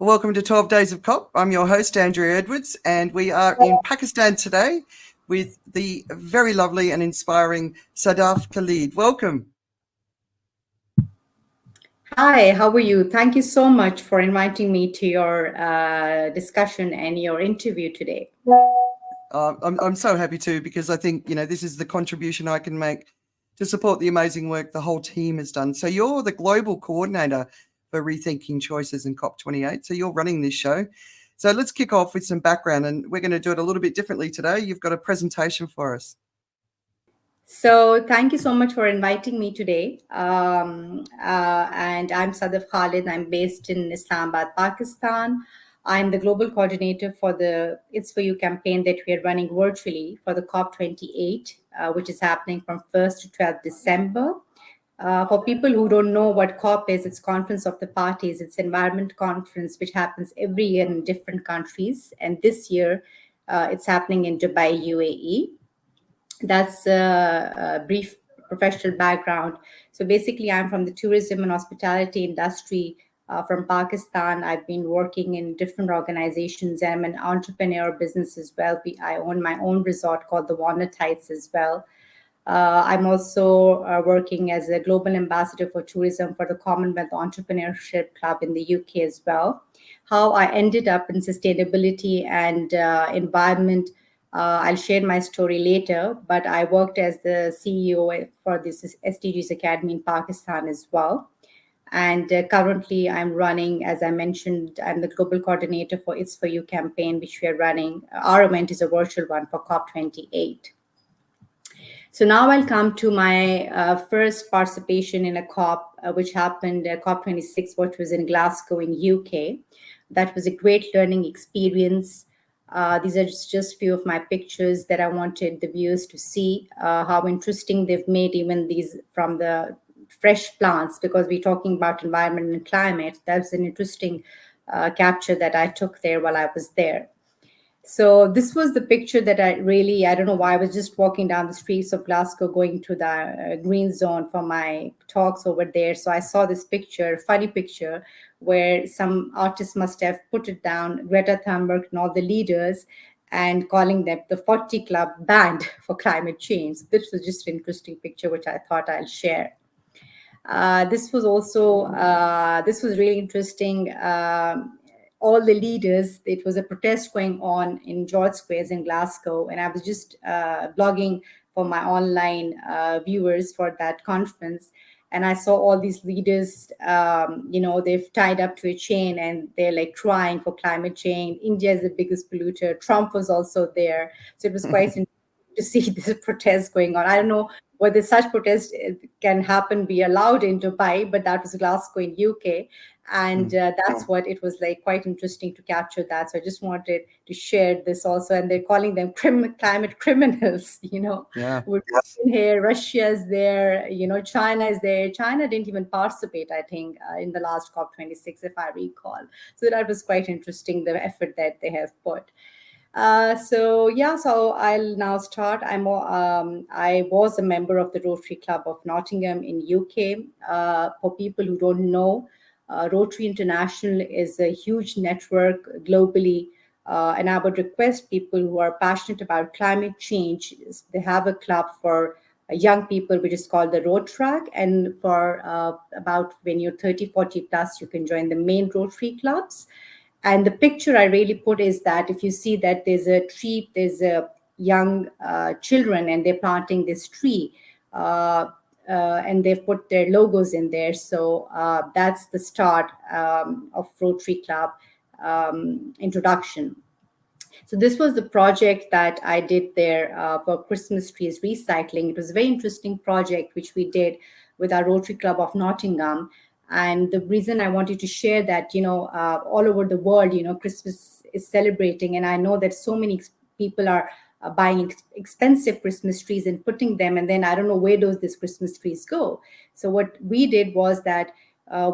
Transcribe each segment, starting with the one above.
Welcome to 12 Days of COP. I'm your host, Andrea Edwards, and we are in Pakistan today with the very lovely and inspiring Sadaf Khalid. Welcome. Hi, how are you? Thank you so much for inviting me to your discussion and your interview today. I'm so happy too, because I think, this is the contribution I can make to support the amazing work the whole team has done. So you're the global coordinator for Rethinking Choices in COP28. So you're running this show. So let's kick off with some background, and we're going to do it a little bit differently today. You've got a presentation for us. So thank you so much for inviting me today. And I'm Sadaf Khalid. I'm based in Islamabad, Pakistan. I'm the global coordinator for the It's For You campaign that we are running virtually for the COP28, which is happening from 1st to 12th December. For people who don't know what COP is, it's Conference of the Parties. It's environment conference, which happens every year in different countries. And this year, it's happening in Dubai, UAE. That's a brief professional background. So basically, I'm from the tourism and hospitality industry from Pakistan. I've been working in different organizations. I'm an entrepreneur business as well. I own my own resort called the Walnut Heights as well. I'm also working as a global ambassador for tourism for the Commonwealth Entrepreneurship Club in the UK as well. How I ended up in sustainability and environment, I'll share my story later, but I worked as the CEO for this SDGs Academy in Pakistan as well. And currently, I'm running, as I mentioned, I'm the global coordinator for It's For You campaign, which we are running. Our event is a virtual one for COP28. So now I'll come to my first participation in a COP, which happened COP26, which was in Glasgow in UK. That was a great learning experience. These are just few of my pictures that I wanted the viewers to see how interesting they've made even these from the fresh plants, because we're talking about environment and climate. That's an interesting capture that I took there while I was there. So this was the picture that I don't know why, I was just walking down the streets of Glasgow going to the green zone for my talks over there. So I saw this picture, funny picture, where some artist must have put it down, Greta Thunberg and all the leaders, and calling them the 40 Club band for climate change. This was just an interesting picture, which I thought I'll share. This was really interesting. All the leaders, it was a protest going on in George Squares in Glasgow, and I was just blogging for my online viewers for that conference. And I saw all these leaders, they've tied up to a chain and they're like crying for climate change. India is the biggest polluter. Trump was also there. So it was quite interesting to see this protest going on. I don't know whether such protests can happen, be allowed in Dubai, but that was Glasgow in UK. And that's what it was like, quite interesting to capture that. So I just wanted to share this also. And they're calling them climate criminals, Yeah. We're in here, Russia is there, China is there. China didn't even participate, I think, in the last COP26, if I recall. So that was quite interesting, the effort that they have put. So I'll now start. I was a member of the Rotary Club of Nottingham in UK. For people who don't know, Rotary International is a huge network globally, and I would request people who are passionate about climate change. They have a club for young people, which is called the Road Track, and for about when you're 30, 40 plus, you can join the main Rotary clubs. And the picture I really put is that if you see that there's a tree, there's a young children, and they're planting this tree, and they've put their logos in there. So that's the start of Rotary Club introduction. So this was the project that I did there for Christmas trees recycling. It was a very interesting project which we did with our Rotary Club of Nottingham. And the reason I wanted to share that, all over the world, Christmas is celebrating. And I know that so many people are buying expensive Christmas trees and putting them. And then I don't know where these Christmas trees go. So what we did was that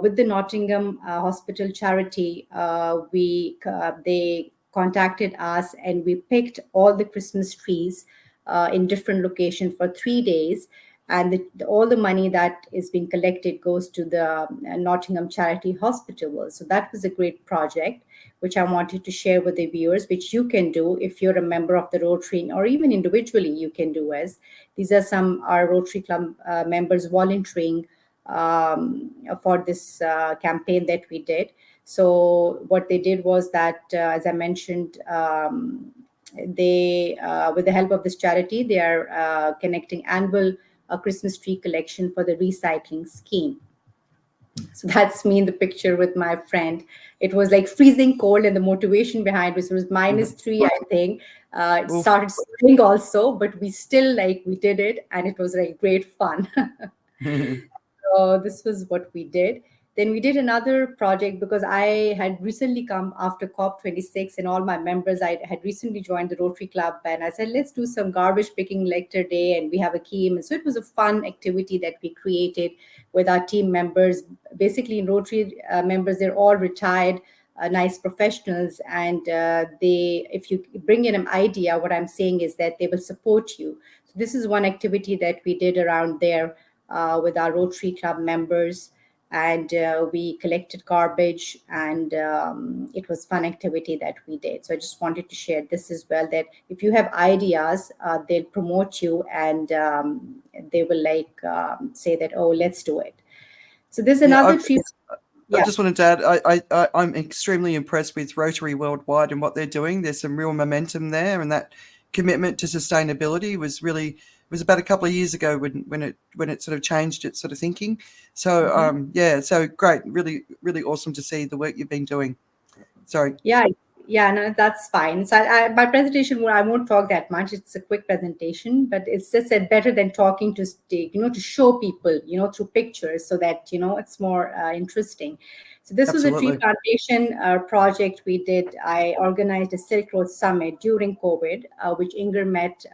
with the Nottingham Hospital charity, they contacted us and we picked all the Christmas trees in different locations for 3 days. and all the money that is being collected goes to the Nottingham Charity Hospital. So that was a great project, which I wanted to share with the viewers, which you can do if you're a member of the Rotary, or even individually you can do. As these are some our Rotary Club members volunteering for this campaign that we did. So what they did was that, as I mentioned, they, with the help of this charity, they are connecting annual Christmas tree collection for the recycling scheme. So that's me in the picture with my friend. It was like freezing cold, and the motivation behind which was -3, I think. It Oof. started snowing also, but we still like we did it, and it was like great fun. So this was what we did. Then we did another project because I had recently come after COP26, and all my members, I had recently joined the Rotary Club, and I said, let's do some garbage picking lecture day, and we have a team. And so it was a fun activity that we created with our team members. Basically, in Rotary members, they're all retired, nice professionals, and if you bring in an idea, what I'm saying is that they will support you. So this is one activity that we did around there with our Rotary Club members, and we collected garbage, and it was fun activity that we did. So I just wanted to share this as well, that if you have ideas, they'll promote you, and they will like say that, oh, let's do it. So there's Yeah, another tree. I Yeah. just wanted to add, I'm extremely impressed with Rotary Worldwide and what they're doing. There's some real momentum there, and that commitment to sustainability was about a couple of years ago when it sort of changed its sort of thinking. So yeah, so great, really awesome to see the work you've been doing. Sorry. Yeah, yeah, no, that's fine. So my presentation, I won't talk that much. It's a quick presentation, but it's just that better than talking to stay, to show people, through pictures, so that, it's more interesting. So this was a tree Absolutely. plantation project we did. I organized a Silk Road Summit during COVID, which Inger met,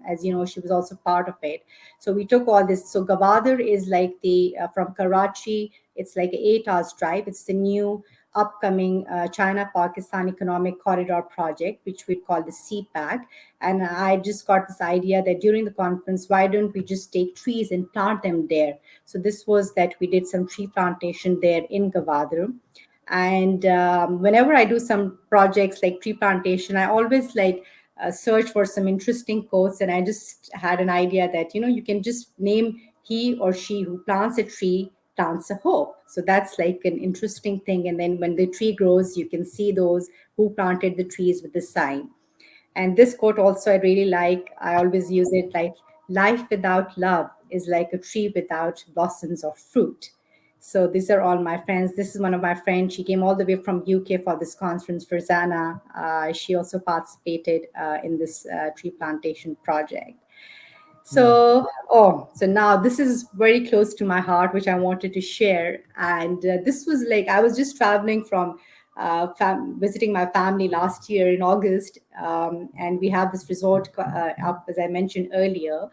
as you know, she was also part of it. So we took all this. So Gwadar is like from Karachi, it's like an 8 hours drive. It's the new upcoming China-Pakistan Economic Corridor project, which we call the CPAC. And I just got this idea that during the conference, why don't we just take trees and plant them there? So this was that we did some tree plantation there in Gwadar. And whenever I do some projects like tree plantation, I always like search for some interesting quotes. And I just had an idea that, you can just name he or she who plants a tree plants a hope. So that's like an interesting thing. And then when the tree grows, you can see those who planted the trees with the sign. And this quote also I really like. I always use it like, life without love is like a tree without blossoms or fruit. So these are all my friends. This is one of my friends. She came all the way from UK for this conference for Zana. She also participated in this tree plantation project. So, so now this is very close to my heart, which I wanted to share. And this was like, I was just traveling from visiting my family last year in August. And we have this resort up, as I mentioned earlier.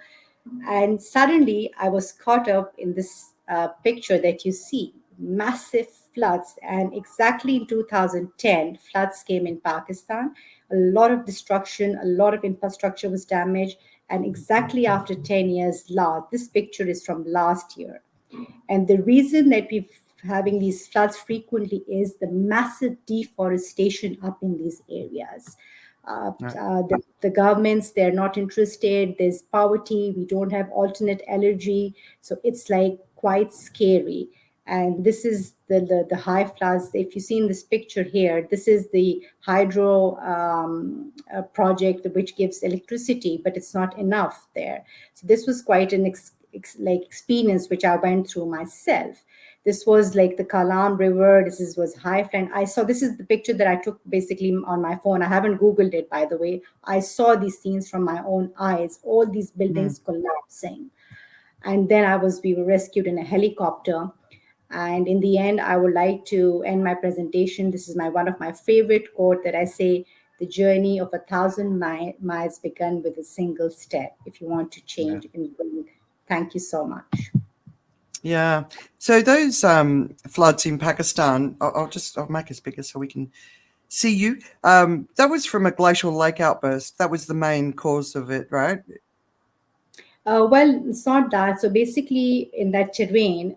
And suddenly I was caught up in this picture that you see, massive floods. And exactly in 2010, floods came in Pakistan. A lot of destruction, a lot of infrastructure was damaged. And exactly after 10 years, this picture is from last year. And the reason that we're having these floods frequently is the massive deforestation up in these areas. The governments, they're not interested. There's poverty. We don't have alternate energy. So it's like quite scary. And this is the high floods. If you see in this picture here, this is the hydro project which gives electricity, but it's not enough there. So this was quite an experience which I went through myself. This was like the Kalam River. Was high flood. I saw, this is the picture that I took basically on my phone. I haven't Googled it, by the way. I saw these scenes from my own eyes, all these buildings collapsing. And then we were rescued in a helicopter. And in the end, I would like to end my presentation. This is one of my favorite quote that I say, the journey of 1,000 miles began with a single step. If you want to change in the world. Thank you so much. Yeah. So those floods in Pakistan, I'll make this bigger so we can see you. That was from a glacial lake outburst. That was the main cause of it, right? Well, it's not that. So basically, in that terrain,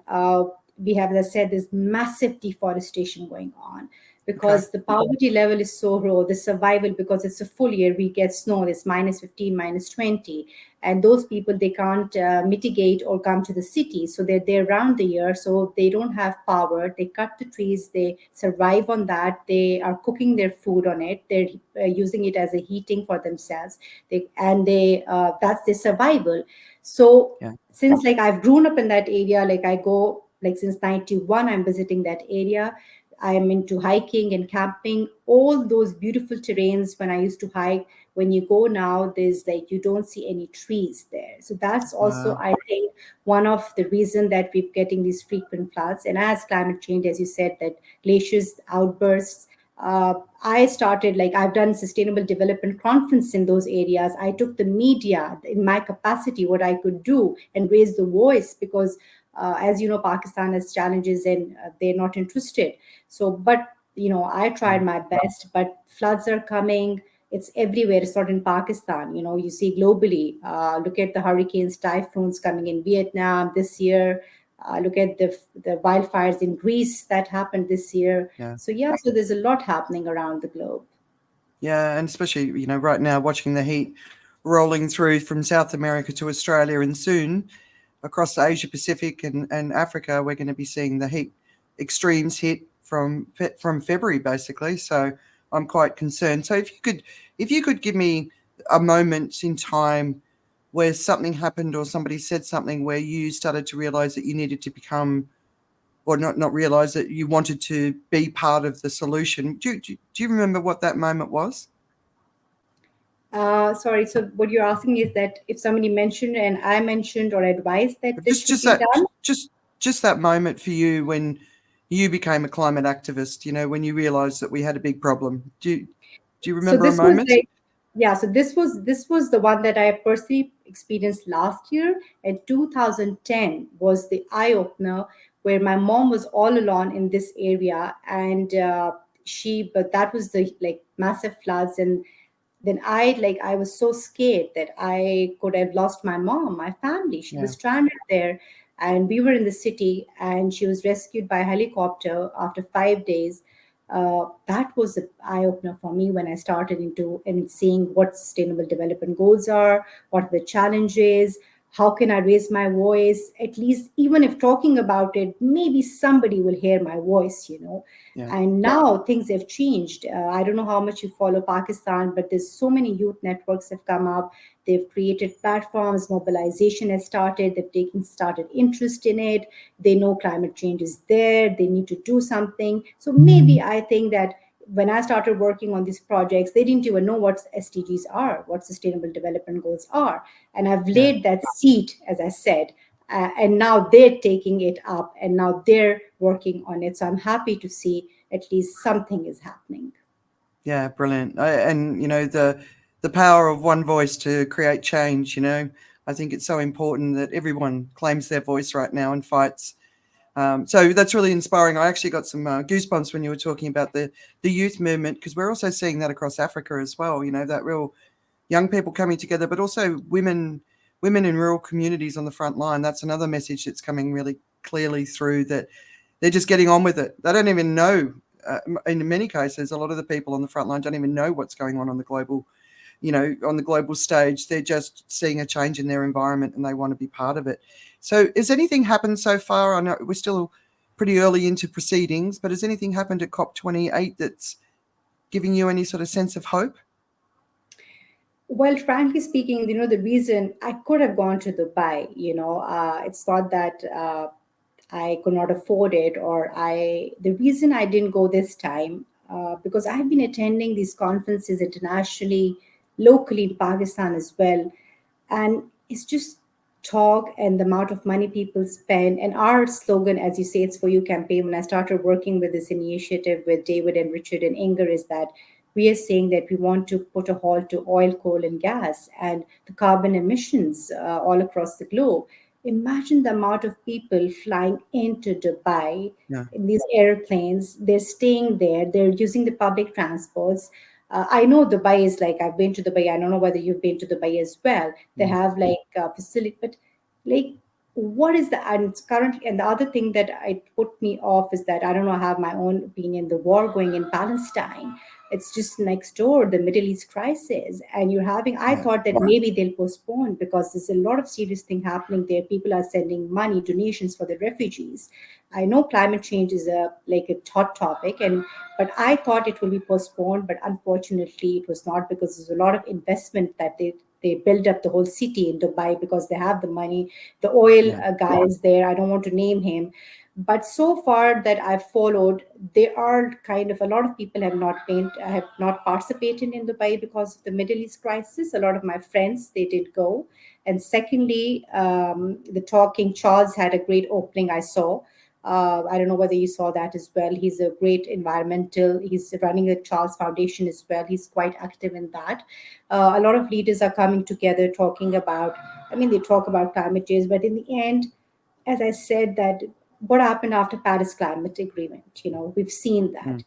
we have, as I said, this massive deforestation going on Okay. because the poverty level is so low. The survival, because it's a full year, we get snow, it's -15, -20. And those people, they can't mitigate or come to the city. So they're there around the year. So they don't have power. They cut the trees, they survive on that. They are cooking their food on it. They're using it as a heating for themselves. That's their survival. So Yeah. since like I've grown up in that area, like I go like since 91, I'm visiting that area. I am into hiking and camping, all those beautiful terrains when I used to hike. When you go now, there's like you don't see any trees there. So that's also, Wow. I think, one of the reason that we're getting these frequent floods. And as climate change, as you said, that glaciers outbursts, I started like I've done sustainable development conference in those areas. I took the media in my capacity, what I could do, and raise the voice because, as you know, Pakistan has challenges and they're not interested. So, but I Yeah. tried my best. But floods are coming. It's everywhere. It's not in Pakistan. You see globally. Look at the hurricanes, typhoons coming in Vietnam this year. Look at the wildfires in Greece that happened this year. Yeah. So yeah, so there's a lot happening around the globe. Yeah. And especially, right now, watching the heat rolling through from South America to Australia, and soon across the Asia Pacific and Africa, we're going to be seeing the heat extremes hit from February, basically. So I'm quite concerned. So if you could give me a moment in time where something happened or somebody said something where you started to realize that you needed to become, or not realize that you wanted to be part of the solution. Do you remember what that moment was? Sorry, so what you're asking is that if somebody mentioned and I mentioned or advised that this Just should just be that done. just just that moment for you when you became a climate activist, when you realized that we had a big problem. Do you So remember a this was moment? like, yeah, so this was the one that I personally experienced last year. And 2010 was the eye opener where my mom was all alone in this area, and but that was the like massive floods. And then I was so scared that I could have lost my mom, my family. She Yeah, was stranded there, and we were in the city, and she was rescued by helicopter after 5 days. That was an eye opener for me when I started into and seeing what sustainable development goals are, what are the challenges, how can I raise my voice? At least, even if talking about it, maybe somebody will hear my voice. yeah, And now things have changed. I don't know how much you follow Pakistan, but there's so many youth networks have come up. They've created platforms, mobilization has started, they've taken started interest in it. They know climate change is there, they need to do something. So maybe I think that when I started working on these projects, they didn't even know what SDGs are, what sustainable development goals are. And I've yeah, laid that seed, as I said, and now they're taking it up and now they're working on it. So I'm happy to see at least something is happening. yeah. Brilliant. And the power of one voice to create change. I think it's so important that everyone claims their voice right now and fights. So that's really inspiring. I actually got some goosebumps when you were talking about the youth movement, because we're also seeing that across Africa as well. That real young people coming together, but also women in rural communities on the front line. That's another message that's coming really clearly through, that they're just getting on with it. They don't even know. In many cases, a lot of the people on the front line don't even know what's going on the global, on the global stage. They're just seeing a change in their environment and they want to be part of it. So, has anything happened so far? I know we're still pretty early into proceedings, but has anything happened at COP28 that's giving you any sort of sense of hope? Well, frankly speaking, the reason I could have gone to Dubai, it's not that I could not afford it, or the reason I didn't go this time, because I've been attending these conferences internationally, locally in Pakistan as well. And it's just talk and the amount of money people spend. And our slogan, as you say, it's for you campaign. When I started working with this initiative with David and Richard and Inger, is that we are saying that we want to put a halt to oil, coal, and gas and the carbon emissions all across the globe. Imagine the amount of people flying into Dubai Yeah, in these airplanes. They're staying there, they're using the public transports. I know Dubai is like, I've been to Dubai. I don't know whether you've been to Dubai as well. They Mm. have like facility, but like, what is the, and it's currently, and the other thing that I put me off is that I don't know, I have my own opinion. The war going in Palestine, it's just next door, the Middle East crisis, and you're having. I Yeah. thought that maybe they'll postpone because there's a lot of serious thing happening there. People are sending money, donations for the refugees. I know climate change is a like a hot topic, and but I thought it will be postponed, but unfortunately it was not, because there's a lot of investment that they build up the whole city in Dubai because they have the money. The oil Yeah. guy is there. I don't want to name him, but so far that I've followed, there are kind of a lot of people have not participated in Dubai because of the Middle East crisis. A lot of my friends, they did go, and secondly, the Talking Charles had a great opening. I saw. I don't know whether you saw that as well. He's a great environmental. He's running a Charles Foundation as well. He's quite active in that. A lot of leaders are coming together talking about. I mean, they talk about climate change, but in the end, as I said, that what happened after Paris Climate Agreement? We've seen that. Mm.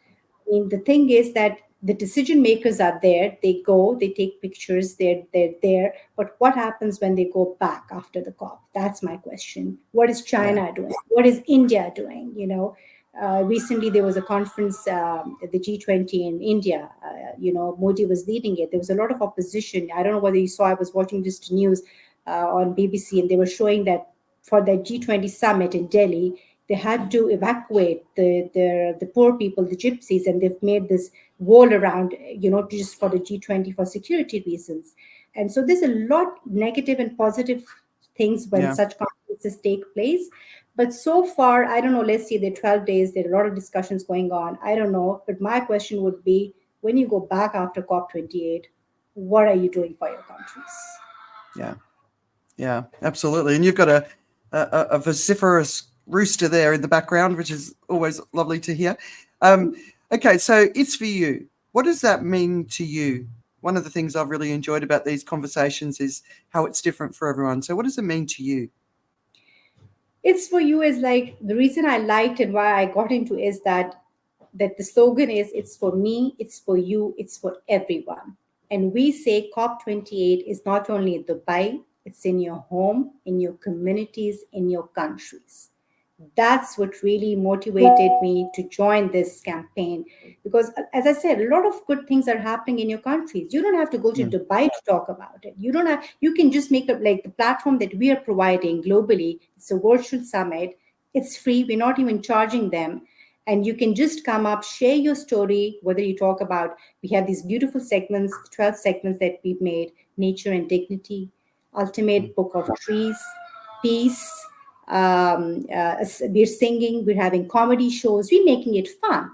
I mean, the thing is that the decision makers are there. They go, they take pictures. They're there. But what happens when they go back after the COP? That's my question. What is Yeah. China doing? What is India doing? Recently there was a conference at the G20 in India. Modi was leading it. There was a lot of opposition. I don't know whether you saw. I was watching just news on BBC, and they were showing that for the G20 summit in Delhi, they had to evacuate the poor people, the gypsies, and they've made this wall around, just for the G20 for security reasons. And so there's a lot negative and positive things when Yeah. such conferences take place. But so far, I don't know, let's see, there are 12 days, there are a lot of discussions going on. I don't know. But my question would be, when you go back after COP28, what are you doing for your countries? Yeah. Yeah, absolutely. And you've got a vociferous rooster there in the background, which is always lovely to hear. Okay, so it's for you. What does that mean to you? One of the things I've really enjoyed about these conversations is how it's different for everyone. So, what does it mean to you? It's for you is like the reason I liked and why I got into is that the slogan is, it's for me, it's for you, it's for everyone. And we say COP28 is not only in Dubai, it's in your home, in your communities, in your countries. That's what really motivated me to join this campaign, because as I said, a lot of good things are happening in your countries. You don't have to go to Mm. Dubai to talk about it. You can just make up, like the platform that we are providing globally. It's a virtual summit. It's free. We're not even charging them. And you can just come up, share your story, whether you talk about, we have these beautiful segments, 12 segments that we've made: nature and dignity, Mm. ultimate book of trees, peace. We're singing, we're having comedy shows, we're making it fun,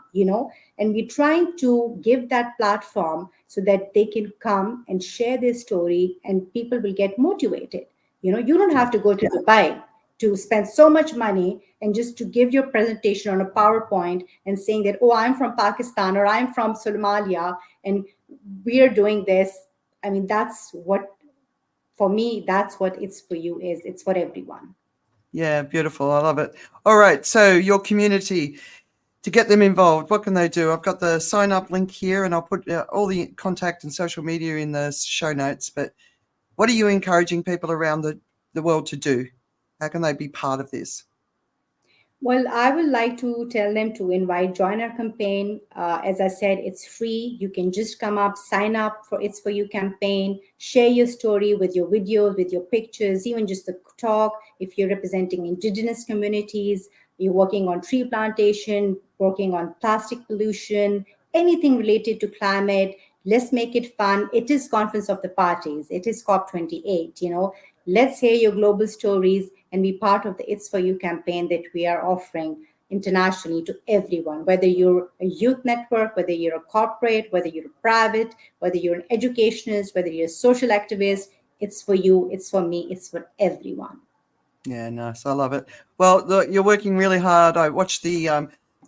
and we're trying to give that platform so that they can come and share their story and people will get motivated. You don't Yeah. have to go to Dubai to spend so much money and just to give your presentation on a PowerPoint and saying that, oh, I'm from Pakistan or I'm from Somalia and we're doing this. I mean, that's what, for me, that's what it's for you is. It's for everyone. Yeah, beautiful. I love it. All right. So, your community, to get them involved, what can they do? I've got the sign up link here and I'll put all the contact and social media in the show notes. But what are you encouraging people around the world to do? How can they be part of this? Well, I would like to tell them to join our campaign. As I said, it's free. You can just come up, sign up for It's For You campaign, share your story with your videos, with your pictures, even just the talk. If you're representing indigenous communities, you're working on tree plantation, working on plastic pollution, anything related to climate, let's make it fun. It is Conference of the Parties. It is COP28, Let's hear your global stories and be part of the It's For You campaign that we are offering internationally to everyone, whether you're a youth network, whether you're a corporate, whether you're a private, whether you're an educationist, whether you're a social activist. It's for you, it's for me, it's for everyone. Yeah, nice. I love it. Well, look, you're working really hard. I watched the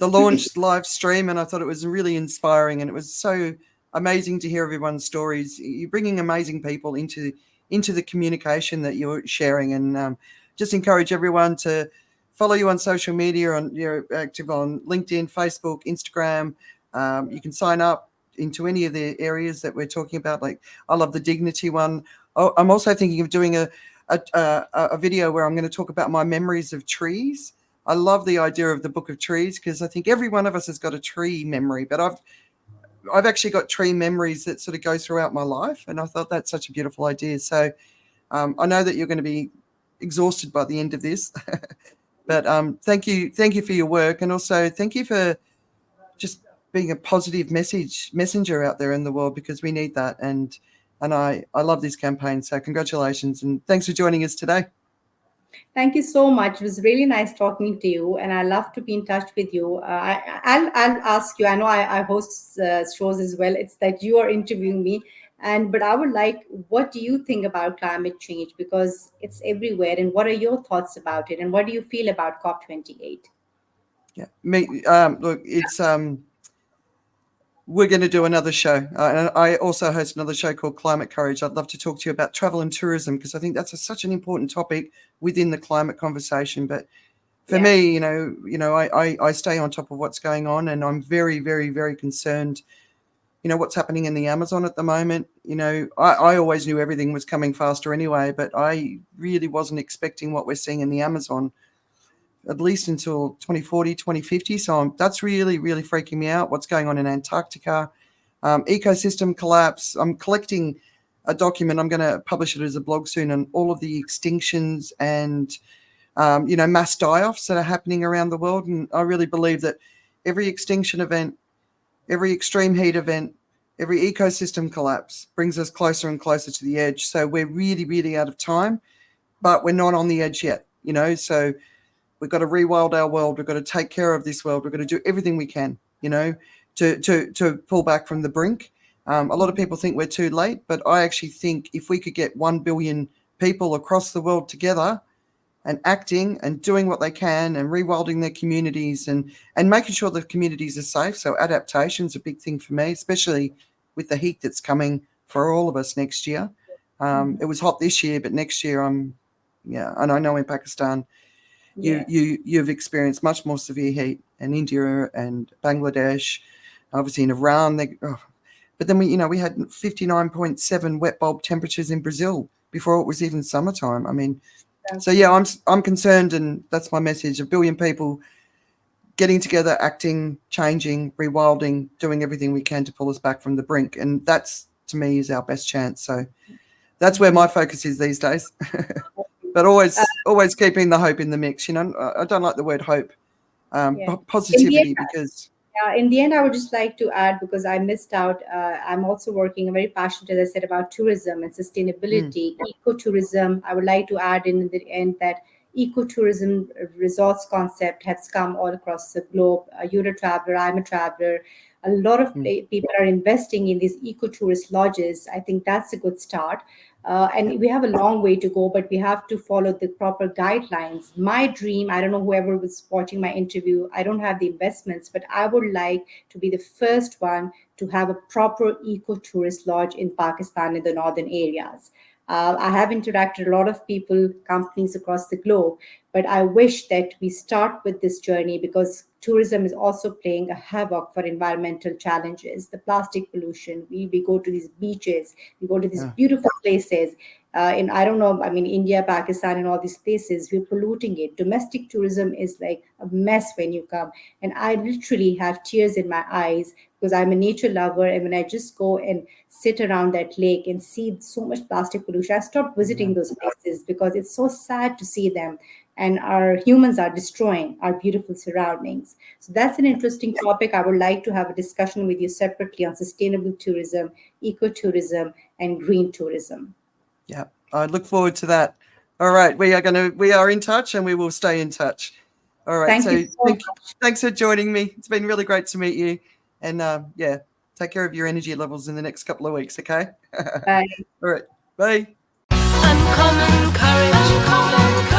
launch live stream, and I thought it was really inspiring, and it was so amazing to hear everyone's stories. You're bringing amazing people into the communication that you're sharing, and just encourage everyone to follow you on social media. You're active on LinkedIn, Facebook, Instagram. You can sign up. into any of the areas that we're talking about. Like, I love the dignity one. Oh, I'm also thinking of doing a video where I'm going to talk about my memories of trees. I love the idea of the book of trees because I think every one of us has got a tree memory, but I've actually got tree memories that sort of go throughout my life, and I thought that's such a beautiful idea. So I know that you're going to be exhausted by the end of this, but thank you for your work, and also thank you for just being a positive messenger out there in the world, because we need that. And I love this campaign. So congratulations, and thanks for joining us today. Thank you so much. It was really nice talking to you, and I love to be in touch with you. I'll ask you. I know I host shows as well. It's that you are interviewing me, but I would like, what do you think about climate change, because it's everywhere, and what are your thoughts about it, and what do you feel about COP28? Yeah, look, it's we're going to do another show. And I also host another show called Climate Courage. I'd love to talk to you about travel and tourism, because I think that's such an important topic within the climate conversation. But for Yeah. me, I stay on top of what's going on, and I'm very, very, very concerned. What's happening in the Amazon at the moment. I always knew everything was coming faster anyway, but I really wasn't expecting what we're seeing in the Amazon, at least until 2040, 2050. So that's really, really freaking me out. What's going on in Antarctica, ecosystem collapse. I'm collecting a document. I'm going to publish it as a blog soon on all of the extinctions and, mass die-offs that are happening around the world. And I really believe that every extinction event, every extreme heat event, every ecosystem collapse brings us closer and closer to the edge. So we're really, really out of time, but we're not on the edge yet, so we've got to rewild our world. We've got to take care of this world. We've got to do everything we can, to pull back from the brink. A lot of people think we're too late, but I actually think if we could get 1 billion people across the world together and acting and doing what they can and rewilding their communities and making sure the communities are safe. So adaptation's a big thing for me, especially with the heat that's coming for all of us next year. It was hot this year, but next year and I know in Pakistan, Yeah. you've experienced much more severe heat, and India and Bangladesh, obviously in Iran. But then we had 59.7 wet bulb temperatures in Brazil before it was even summertime. I mean, so yeah, I'm concerned, and that's my message: 1 billion people getting together, acting, changing, rewilding, doing everything we can to pull us back from the brink, and that's, to me, is our best chance. So that's where my focus is these days. But always keeping the hope in the mix. I don't like the word hope, positivity, because in the end, I would just like to add, because I missed out, I'm also working, very passionate, as I said, about tourism and sustainability, ecotourism. I would like to add in the end that ecotourism resorts concept has come all across the globe. You're a traveler, I'm a traveler. A lot of people are investing in these ecotourist lodges. I think that's a good start. And we have a long way to go, but we have to follow the proper guidelines. My dream, I don't know whoever was watching my interview, I don't have the investments, but I would like to be the first one to have a proper eco-tourist lodge in Pakistan in the northern areas. I have interacted a lot of people, companies across the globe, but I wish that we start with this journey, because tourism is also playing a havoc for environmental challenges. The plastic pollution, we go to these beaches, we go to these beautiful places. I don't know, I mean, India, Pakistan, and all these places, we're polluting it. Domestic tourism is like a mess when you come. And I literally have tears in my eyes, because I'm a nature lover. And when I just go and sit around that lake and see so much plastic pollution, I stopped visiting those places, because it's so sad to see them. And our humans are destroying our beautiful surroundings. So that's an interesting topic. I would like to have a discussion with you separately on sustainable tourism, ecotourism, and green tourism. Yeah, I look forward to that. All right, we are in touch, and we will stay in touch. All right, Thank you so much. thanks for joining me. It's been really great to meet you, and take care of your energy levels in the next couple of weeks. Okay. Bye. All right. Bye. Uncommon courage.